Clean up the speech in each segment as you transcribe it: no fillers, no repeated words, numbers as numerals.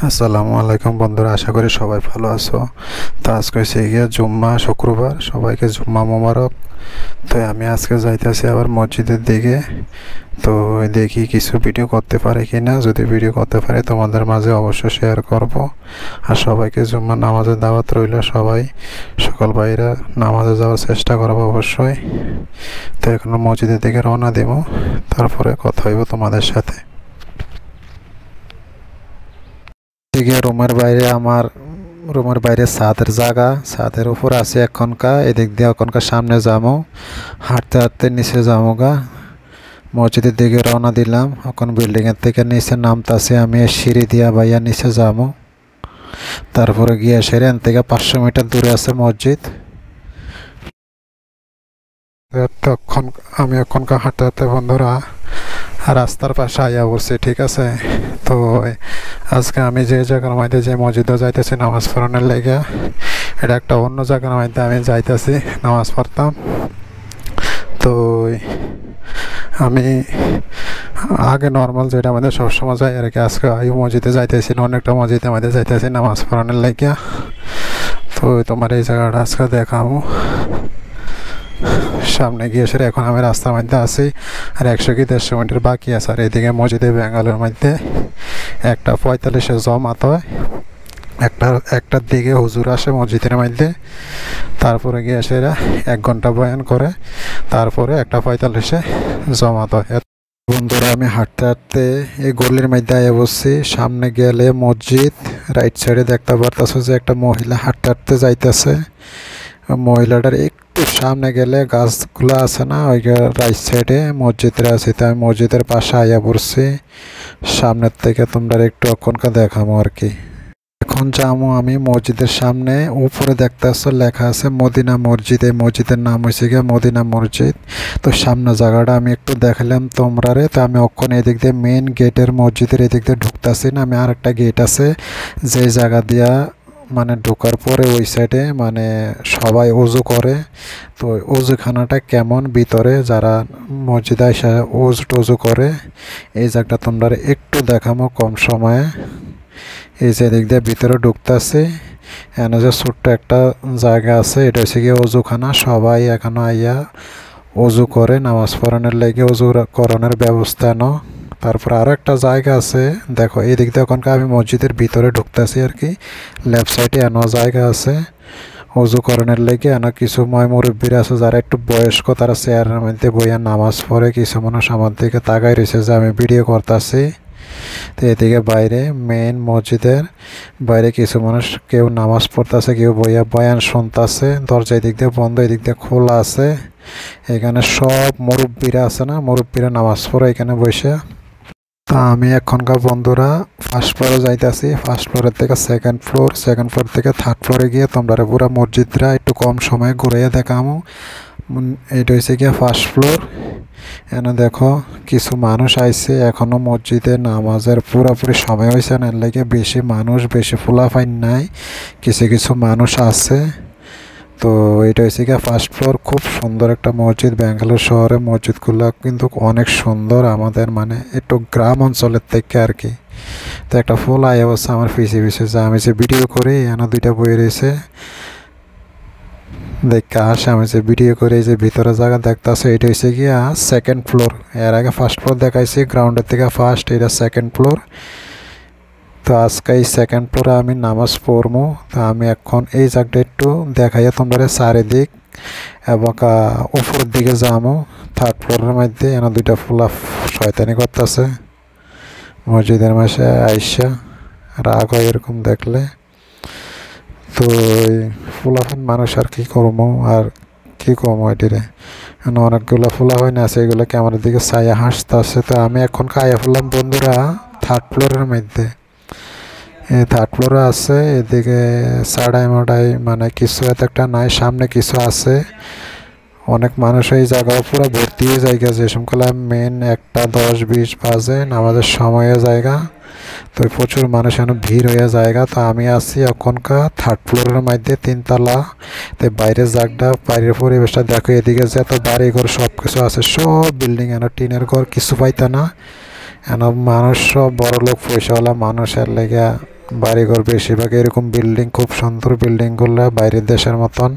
আসসালামু আলাইকুম বন্ধুরা, আশা করি সবাই ভালো আছো। তো আজকে হচ্ছে গিয়ে জুম্মা, শুক্রবার, সবাইকে জুম্মা মোবারক। তো আমি আজকে যাইতেছি আবার মসজিদের দিকে। তো দেখি কিছু ভিডিও করতে পারি কি না। যদি ভিডিও করতে পারি তোমাদের মাঝে অবশ্যই শেয়ার করব। আর সবাইকে জুম্মা নামাজের দাওয়াত রইল, সবাই সকল ভাইরা নামাজে যাওয়ার চেষ্টা করবো অবশ্যই। তো এখন মসজিদের দিকে রওনা দেব, তারপরে কথা হইব তোমাদের সাথে। গিয়ে রুমের বাইরে ছাদের জায়গা, ছাদের উপর আছে এখনকার, এদিক দিয়ে এখনকার সামনে যাবো, হাঁটতে হাঁটতে নিচে যাবো গা। মসজিদের দিকে রওনা দিলাম। এখন বিল্ডিংয়ের থেকে নিচে নামতাছি আমি, সিঁড়ি দিয়া বাইয়া নিচে যাবো। তারপরে গিয়ে সেরে থেকে 500 মিটার দূরে আছে মসজিদ। তখন আমি এখনকার হাঁটতে হাঁটতে বন্ধুরা রাস্তার পাশে আইয়া বলছি, ঠিক আছে। তো আজকে আমি যে জায়গার মধ্যে যে মসজিদে যাইতেছি নামাজ পড়ানোর লেগে, এটা একটা অন্য জায়গার মধ্যে আমি যাইতেছি নামাজ পড়তাম। তো আমি আগে নর্মাল যেটা আমাদের সবসময় যাই আর কি, আজকে এই মসজিদে যাইতেছি, অনেকটা মসজিদের মধ্যে যাইতেছি নামাজ পড়ানোর লেগে। তো তোমার এই জায়গাটা আজকে দেখাবো। সামনে গিয়ে সেরে এখন আমি রাস্তার মধ্যে আছি, আর 100 কি 150 মিটার বাকি আছে। আর এদিকে মসজিদে বেঙ্গালোর মধ্যে 1:45 জমাত হয়, একটার দিকে হুজুর আসে মসজিদের মধ্যে। তারপরে গিয়ে সেরা 1 ঘন্টা বয়ান করে, তারপরে 1:45 জমাত হয়। বন্ধুরা আমি হাঁটতে হাঁটতে এই গলির মধ্যে আয়া বসছি। সামনে গেলে মসজিদ, রাইট সাইডে দেখতে পারতেছো যে একটা মহিলা হাঁটতে হাঁটতে যাইতেছে। মহিলাটার একটু সামনে গেলে গাছগুলো আছে না, ওই রাইট সাইডে মসজিদের আছে। তাই আমি মসজিদের পাশে আইয়া পড়ছি। সামনের থেকে তোমরা একটু অক্ষণকা দেখাবো আর কি। এখন যাবো আমি মসজিদের সামনে। উপরে দেখতেছো লেখা আছে মদিনা মসজিদ। এই মসজিদের নাম হয়েছে গিয়ে মদিনা মসজিদ। তো সামনে জায়গাটা আমি একটু দেখালাম তোমরা রে। তো আমি অক্ষণ এদিক দিয়ে মেন গেটের মসজিদের এদিক দিয়ে ঢুকতেছি না, আমি আর একটা গেট আছে যে জায়গা দিয়া মানে ঢোকার পরে ওই সাইডে মানে সবাই ওযু করে। তো ওযুখানাটা কেমন ভিতরে যারা মসজিদে এসে ওযু করে, এই জায়গাটা তোমরা একটু দেখামো কম সময়ে। এই যে দিক দিয়ে ভিতরে ঢুকতেছে, এখানে যে ছোট্ট একটা জায়গা আছে, এটা হচ্ছে গিয়ে ওযুখানা। সবাই এখানে আইয়া ওযু করে নামাজ পড়ানোর লেগে, ওযু করানোর ব্যবস্থা ন। তারপর আরও একটা জায়গা আছে, দেখো এই দিক দিয়ে এখনকার আমি মসজিদের ভিতরে ঢুকতেছি আর কি। লেফট সাইডে এনো জায়গা আছে ওযু করানোর লেগে। এনো কিছু মুরব্বীরা আছে যারা একটু বয়স্ক, তারা চেয়ারের মধ্যে বইয়া নামাজ পড়ে। কিছু মানুষ আমার দিকে তাকাই রয়েছে যে আমি ভিডিও করতেছি। তো এদিকে বাইরে মেইন মসজিদের বাইরে কিছু মানুষ, কেউ নামাজ পড়তেছে, কেউ বইয়া বয়ান শুনতেছে। দরজা এদিক দিয়ে বন্ধ, এদিক দিয়ে খোলা আছে। এখানে সব মুরব্বীরা আছে না, মুরব্বীরা নামাজ পড়ে এখানে বসে। তা আমি এখনকার বন্ধুরা ফার্স্ট ফ্লোরে যাইতেছি। ফার্স্ট ফ্লোরের থেকে সেকেন্ড ফ্লোর, সেকেন্ড ফ্লোর থেকে থার্ড ফ্লোরে গিয়ে তোমরা পুরো মসজিদরা একটু কম সময়ে ঘুরাইয়া দেখামো। এটা হচ্ছে গিয়ে ফার্স্ট ফ্লোর। এনে দেখো কিছু মানুষ আইছে, এখনো মসজিদে নামাজের পুরোপুরি সময় হয়েছে না, এর লাগে বেশি মানুষ, বেশি ফুলাফাইন নাই, কিছু কিছু মানুষ আছে। তো এটা হচ্ছে গিয়ে ফার্স্ট ফ্লোর। খুব সুন্দর একটা মসজিদ। ব্যাঙ্গালোর শহরে মসজিদগুলো কিন্তু অনেক সুন্দর, আমাদের মানে একটু গ্রাম অঞ্চলের থেকে আর কি। তো একটা ফুল আয় অবস্থা আমার পিছিয়ে পিছিয়ে যা আমি যে ভিডিও করি, এনে 2টা বই রয়েছে দেখতে আসে। আমি যে ভিডিও করে এই যে ভিতরে জায়গা দেখতে আসে, এটা হচ্ছে গিয়া সেকেন্ড ফ্লোর। এর আগে ফার্স্ট ফ্লোর দেখাইছি, গ্রাউন্ডের থেকে ফার্স্ট, এটা সেকেন্ড ফ্লোর। তো আজকে এই সেকেন্ড ফ্লোরে আমি নামাজ পড়বো। তো আমি এখন এই জায়গাটা একটু দেখাইয়া তোমরা চারিদিক এবং উপরের দিকে যাবো। থার্ড ফ্লোরের মধ্যে এনে 2টা ফুলা শয়তানি করতেছে মসজিদের মাসে আইসা, রাগ হয় এরকম দেখলে। তো এই ফুলাফান মানুষ আর কি করবো, আর কি কমো এটিরে। অনেকগুলো ফুলাফান আছে, এগুলো ক্যামেরার দিকে ছায়া হাসতে আছে। তো আমি এখন খাইয়া ফেললাম বন্ধুরা থার্ড ফ্লোরের মধ্যে। এই থার্ড ফ্লোরে আছে, এদিকে সাড়াই মাডাই মানে কিছু এত একটা নাই, সামনে কিছু আছে। অনেক মানুষ এই জায়গা পুরো ভর্তি হয়ে জায়গা, যে সমকালে মেন 1:10-20 বাজে নামাজের সময়ে জায়গা। তো প্রচুর মানুষ এখন ভিড় হয়ে জায়গা। তো আমি আছি এখনকার থার্ড ফ্লোরের মধ্যে, 3তলা। তো বাইরের জায়গাটা, বাইরের পরিবেশটা দেখো। এদিকে যে এত বাড়ি ঘর সব কিছু আছে, সব বিল্ডিং, এন টিনের ঘর কিছু পাইতে না। এন মানুষ সব বড় লোক পয়সাওয়ালা মানুষের লেগে বাড়িঘর বেশিরভাগ এরকম বিল্ডিং, খুব সুন্দর বিল্ডিংগুলো বাইরের দেশের মতন।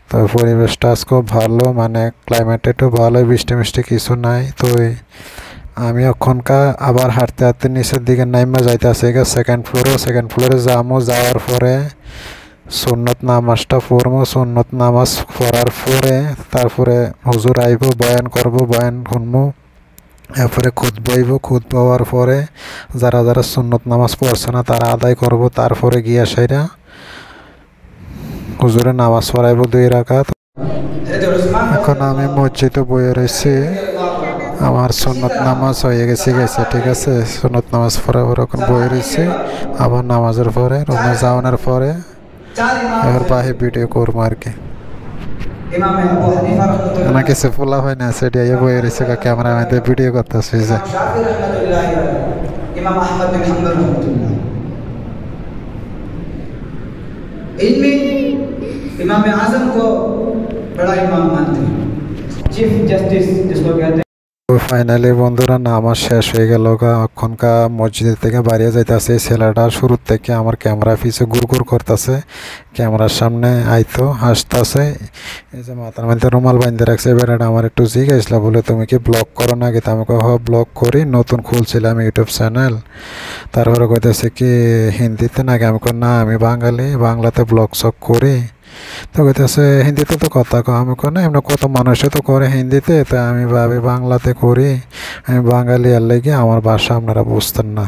তো পরিবেশটা আজকেও ভালো, মানে ক্লাইমেট একটু ভালো, বৃষ্টি মিষ্টি কিছু নাই। তো আমি এখনকার আবার হাঁটতে হাঁটতে নিচের দিকে নাইমা যাইতেছে সেকেন্ড ফ্লোরে যাবো। যাওয়ার পরে সুন্নত নামাজটা পড়বো। সুন্নত নামাজ পড়ার পরে তারপরে হুজুর আইব, বয়ান করব, বয়ান শুনবো। এরপরে খুতবা হইব, খুতবা হওয়ার পরে যারা যারা সুন্নত নামাজ পড়ছে না তারা আদায় করব। তারপরে গিয়া সেরা হুজুরে নামাজ পড়াইব 2 রাকাত। এখন আমি মসজিদে বয়ে রয়েছি, আমার সুন্নত নামাজ হয়ে গেছে, ঠিক আছে। সুন্নত নামাজ পড়ার পর এখন বয়ে রয়েছি। আবার নামাজের পরে রুমে যাওয়ানোর পরে এবার বাহি ভিডিও করবো আর কি। আমার কিছু ফোলা হয় না, সেটি বয়ে রয়েছে ক্যামেরা মধ্যে ভিডিও করতেছি যে। इमाम आजम को बड़ा इमाम मानते हैं, चीफ जस्टिस जिसको कहते हैं। ফাইনালি বন্ধুরা নামাজ শেষ হয়ে গেল। এখনকার মসজিদের থেকে বাড়িয়ে যাইতেছে। ছেলেটা শুরুর থেকে আমার ক্যামেরা পিছে গুড় করতেছে, ক্যামেরার সামনে আইতো হাসতেছে। এই যে মাথার মধ্যে রুমাল বাঁধতে রাখছে। বেড়াটা আমার একটু জিজ্ঞাসল, বলে তুমি কি ব্লগ করো নাকি? তো আমাকে ব্লগ করি, নতুন খুলছিলাম ইউটিউব চ্যানেল। তারপরে কইতেছে কি হিন্দিতে নাকি? আমি না, আমি বাঙালি, বাংলাতে ব্লগ সক করি। তো কইতেছে হিন্দিতে তো কথা কো। আমি না, এমনি কত মানুষে তো করে হিন্দিতে, তো আমি ভাবি বাংলাতে করি, আমি বাঙালি আর লেগে আমার ভাষা আপনারা বুঝতেন না।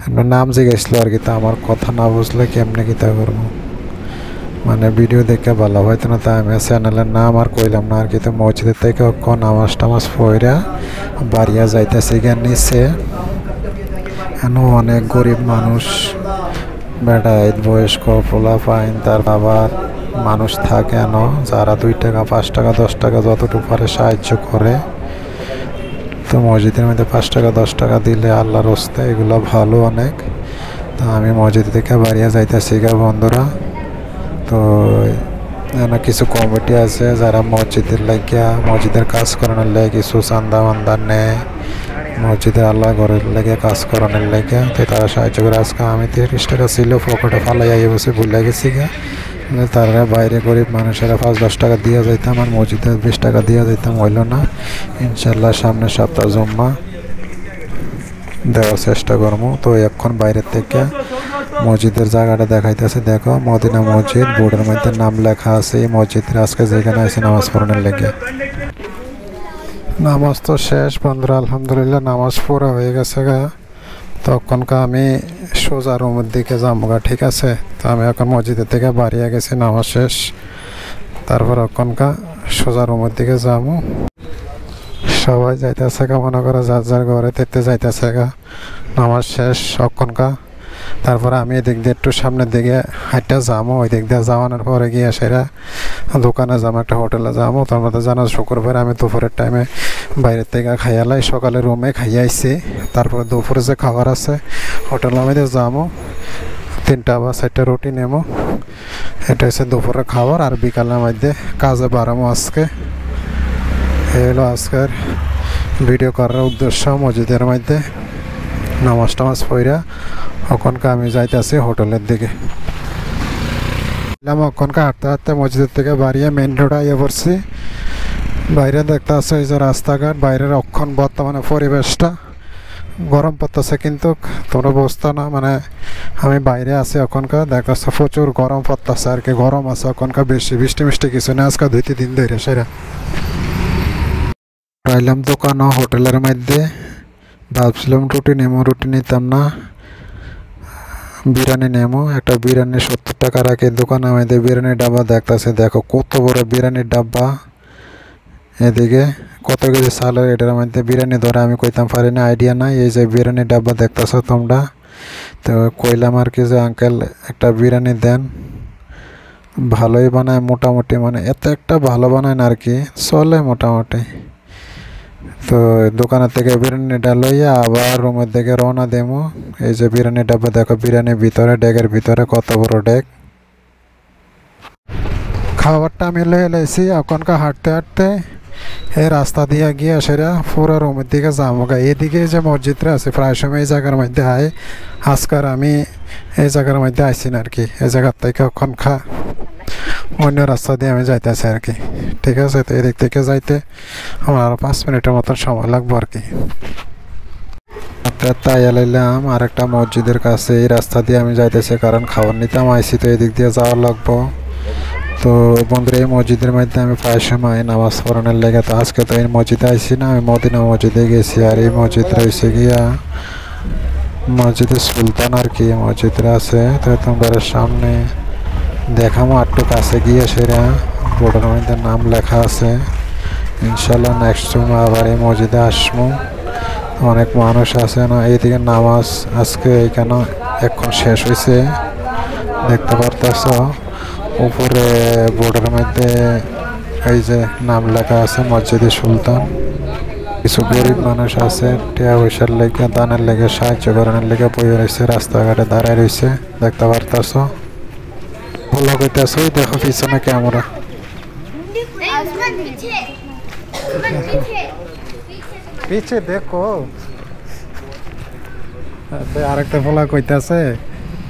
আপনার নাম জিজ্ঞাসলো আর কি। তা আমার কথা না বুঝলে কেমনে কিতা করবো, মানে ভিডিও দেখে ভালো হয়তো না। তা আমি চ্যানেলের নাম আর কইলাম না আর কি। তো মসজিদের থেকে নামাজ টামাজ পড়া বাড়িয়া যাইতেছে গিয়ে নিচে। এখন অনেক গরিব মানুষ, বেটা বয়স্ক পোলা পাইন, তার বাবার মানুষ থাকে যারা 2 টাকা 5 টাকা 10 টাকা যতটুকু পারে সাহায্য করে। তো মসজিদের মধ্যে 5 টাকা 10 টাকা দিলে আল্লাহর রাস্তায় এগুলো ভালো অনেক। তো আমি মসজিদ থেকে বাড়িয়া যাইতেছি বন্ধুরা। তো কিছু কমিটি আছে যারা মসজিদের লাগিয়া, মসজিদের কাজ করানোর লাগে কিছু চান্দা মান্দা নেয়, মসজিদে আল্লাহ ঘরের লেগে কাজ করানোর লেগে। তো তারা সাহায্য করে। আজকে আমি 30 টাকা ছিল পকেটে ফালাই বসে ভুলে গেছি গা। তারা বাইরে গরিব মানুষেরা 5-10 টাকা দিয়ে যাইতাম, আর মসজিদে 20 টাকা দিয়ে যাইতাম, হইল না। ইনশাল্লাহ সামনের সপ্তাহ জুম্মা দেওয়ার চেষ্টা করবো। তো এখন বাইরের থেকে মসজিদের জায়গাটা দেখাইতেছে, দেখো মদিনা মসজিদ, বোর্ডের মধ্যে নাম লেখা আছে। এই মসজিদের আজকে যেখানে আছে নামাজ পড়ানোর লেগে। নামাজ তো শেষ বন্ধুরা, আলহামদুলিল্লাহ নামাজ পড়া হয়ে গেছে গা। তখনকার আমি সোজা রুমের দিকে যাবো গা, ঠিক আছে। তো আমি এখন মসজিদের থেকে বাড়িয়ে গেছি, নামাজ শেষ। তারপর এখনকার সোজা রুমের দিকে যাবো। সবাই যাইতেছে গা, মনে করো যার যার ঘরে দেখতে যাইতেছে গা। নামাজ শেষ এখনকার। তারপরে আমি এদিক দিয়ে একটু সামনের দিকে হাইটটা যাবো। ওই দিক দিয়ে যাওয়ানোর পরে গিয়ে সেরা দোকানে যাবো, একটা হোটেলে যাবো। তার মধ্যে জানা শুক্রবার আমি দুপুরের টাইমে বাইরের থেকে খাইয়ালাই, সকালে রুমে খাইয়াইছি। তারপরে দুপুরে যে খাবার আছে হোটেলের মধ্যে যাবো, 3টা বা 4টা রুটি নেবো। এটা হচ্ছে দুপুরের খাবার। আর বিকালের মধ্যে কাজে বাড়াবো আজকে। এই হলো আজকের ভিডিও করার উদ্দেশ্য। মসজিদের মধ্যে নামাজ টামাজ পড়া ওখানকার আমি যাইতেছি হোটেলের দিকে। ওখানকার হাঁটতে হাঁটতে মসজিদের থেকে বাড়িয়ে মেন রোড আইয়া পড়ছি। বাইরে দেখতে আছে এই যে রাস্তাঘাট, বাইরের অক্ষণ বর্তমানে পরিবেশটা গরম পড়তেছে, কিন্তু তোমরা বুঝতো না, মানে আমি বাইরে আছি ওখানকার দেখতেছে প্রচুর গরম পড়তেছে আর কি। গরম আছে ওখানকার বেশি, বৃষ্টি মিষ্টি কিছু না আজকে 2-3 দিন ধরে। সেরা পাইলাম দোকান ও হোটেলের মধ্যে, ভাবছিলাম রুটি নেবো, রুটি নিতাম না, বিরিয়ানি নেবো। একটা বিরিয়ানি 70 টাকা রাখে দোকানে মধ্যে। বিরিয়ানির ডাব্বা দেখতেছে, দেখো কত বড় বিরিয়ানির ডাব্বা। এদিকে কত কেজি চালের এটার মধ্যে বিরিয়ানি ধরে আমি কইতাম পারি না, আইডিয়া নাই। এই যে বিরিয়ানির ডাব্বা দেখতেছো তোমরা। তো কইলাম আর কি যে আঙ্কেল একটা বিরিয়ানি দেন, ভালোই বানায় মোটামুটি, মানে এত একটা ভালো বানায় না আর কি, চলে মোটামুটি। তো দোকানের থেকে বিরিয়ানিটা লইয়া আবার রুমের দিকে রওনা দেবো। এই যে বিরিয়ানি ডাব্বা দেখো, বিরিয়ানির ভিতরে ডেগের ভিতরে কত বড় ডেগ। খাবারটা আমি লয়ে লাইছি। এখনকার হাঁটতে হাঁটতে এই রাস্তা দিয়ে গিয়ে সেরা পুরো রুমের দিকে যাবো গা। এদিকে যে মসজিদটা আছে প্রায় সময় এই জায়গার মধ্যে আয়। আজকার আমি এই জায়গার মধ্যে আইসি না আর কি। এই জায়গার থেকে ওখান অন্য রাস্তা দিয়ে আমি যাইতেছি আর কি। ঠিক আছে, তো এদিক থেকে যাইতে আমার আরও 5 মিনিটের মতন সময় লাগবো আর কি। তাই এলাইলাম আর একটা মসজিদের কাছে। এই রাস্তা দিয়ে আমি যাইতেছি কারণ খাবার নিতাম আইসি, তো এদিক দিয়ে যাওয়ার লাগবো। তো বন্ধুরা এই মসজিদের মধ্যে আমি প্রায় সময় নামাজ পড়ানোর লেগে, তো আজকে তো এই মসজিদে আইসি না, আমি মদিনা মসজিদে গেছি। আর এই মসজিদ রয়েছে গিয়া মসজিদে সুলতান আর কি মসজিদটা আছে। তো তোমাদের সামনে দেখামো একটু কাছে গিয়ে সেরা বোর্ডের মধ্যে নাম লেখা আছে। ইনশাল্লাহ নেক্সট সময় আবার এই মসজিদে আসবো। অনেক মানুষ আছে না এইদিকে নামাজ আজকে এখানে এখন শেষ হয়েছে দেখতে পারতেছ। উপরে বোর্ডের মধ্যে এই যে নাম লেখা আছে মসজিদে সুলতান। কিছু গরিব মানুষ আছে টিয়া পয়সার লেগে দানের লেগে সাহায্য করানোর লেগে বইয়ে রয়েছে, রাস্তাঘাটে দাঁড়ায় রয়েছে দেখতে পারতেছ। ভালো কইতেছ, দেখো পিছনে ক্যামেরা। পিছে দেখো আরেকটা ফলা কইতাছে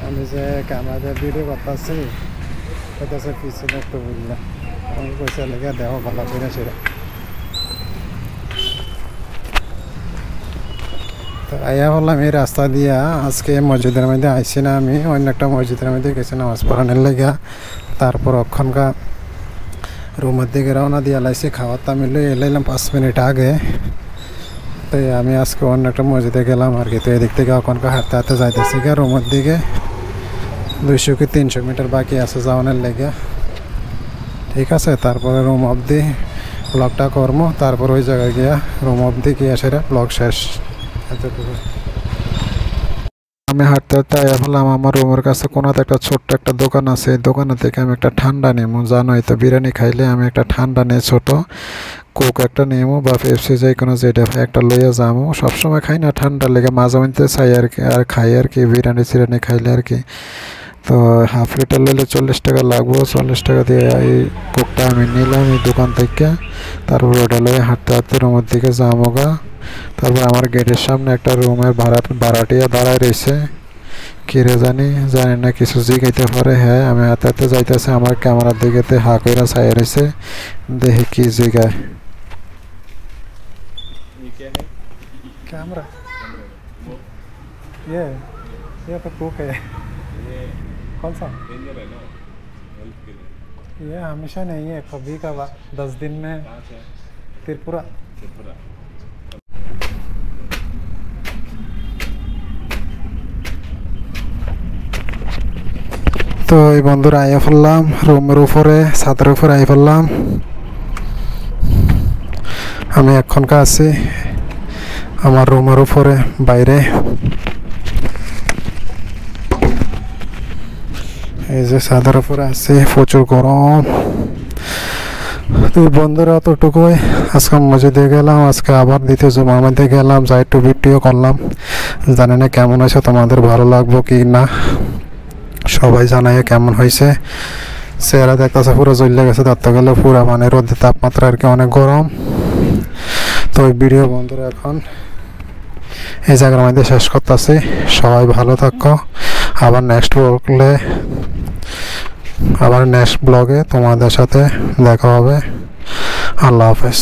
আমি যে ক্যামেরাতে ভিডিও করতেছি কইতাছে পিছনে একটু বুঝলাম। আমি পয়সা লেগে দেখো ভালো করে সেটা। তো আইয়া বললাম এই রাস্তা দিয়া আজকে মসজিদের মধ্যে আইসি না, আমি অন্য একটা মসজিদের মধ্যে গেছি নামাজ পড়ানোর লেগে। তারপর ওখানকার রুমের দিকে রওনা দিয়ে লাইছি। খাওয়ার তামিল এলাইলাম 5 মিনিট আগে। তো আমি আজকে অন্য একটা মসজিদে গেলাম আর কি। তো এদিক থেকে ওখানকার হাঁটতে হাঁটতে যাইতেছি গা রুমের দিকে। 200 কি 300 মিটার বাকি আছে যাওয়ানোর লেগে। ঠিক আছে, তারপরে রুম অবধি ব্লগটা করবো। তারপর ওই জায়গায় গিয়া রুম অবধি গিয়ে সেটা ব্লগ শেষ। আমি হাঁটতে হাঁটতে বললাম আমার রুমের কাছে কোনাতে একটা ছোট্ট একটা দোকান আছে। এই দোকানের থেকে আমি একটা ঠান্ডা নেবো। জানোই তো বিরিয়ানি খাইলে আমি একটা ঠান্ডা নিয়ে ছোট কোক একটা নেবো বা পেপসি যে কোনো যেটা একটা লইয়া যাবো। সবসময় খাই না ঠান্ডা লেগে, মাঝে মধ্যে চাই আর কি, আর খাই আর কি বিরিয়ানি চিরানি খাইলে আর কি। তো হাফ লিটার নিলে 40 টাকা লাগবো। 40 টাকা দিয়ে এই কোকটা আমি নিলাম এই দোকান থেকে। তারপর ওটা লয়ে হাঁটতে হাঁটতে রুমের দিকে যাবো গা। তারপর আমার গেটের সামনে একটা রুমের ভাড়াটিয়া দাঁড়ায় রয়েছে। কিরে জানি না কিছু জিগাইতে পারে। হ্যাঁ, আমি হাতে হাতে যাইতেছে, আমার ক্যামেরার দিকে হা কইরা চাই রয়েছে, দেখি কি জিগায়। कैमरा ये तो कुक है। कौन सा? ये हमेशा नहीं है, कभी का 10 दिन में। त्रिपुरा। তো এই বন্ধুরা আইয়া ফেললাম রুমের উপরে, ছাদের উপরে আইয়া ফেললাম। আমি এখনকার আছি আমার রুমের উপরে বাইরে। এই যে ছাদের উপরে আছি, প্রচুর গরম। তো বন্ধুরা অতটুকুই আজকে মসজিদে গেলাম। আজকে আবার দ্বিতীয় জুমার মধ্যে গেলাম, যাই একটু ভিডিও করলাম। জানি না কেমন হয়েছে, তোমাদের ভালো লাগবো কি না সবাই জানাই কেমন হয়েছে। চেহারা দেখতেছে পুরো জ্বলে গেছে, ধরতে গেলে পুরো মানে রোদের তাপমাত্রা আর কি অনেক গরম। তো ওই ভিডিও বন্ধুরা এখন এই জায়গার মধ্যে শেষ করতেছি। সবাই ভালো থাকো। আবার নেক্সট ব্লগে তোমাদের সাথে দেখা হবে। আল্লাহ হাফেজ।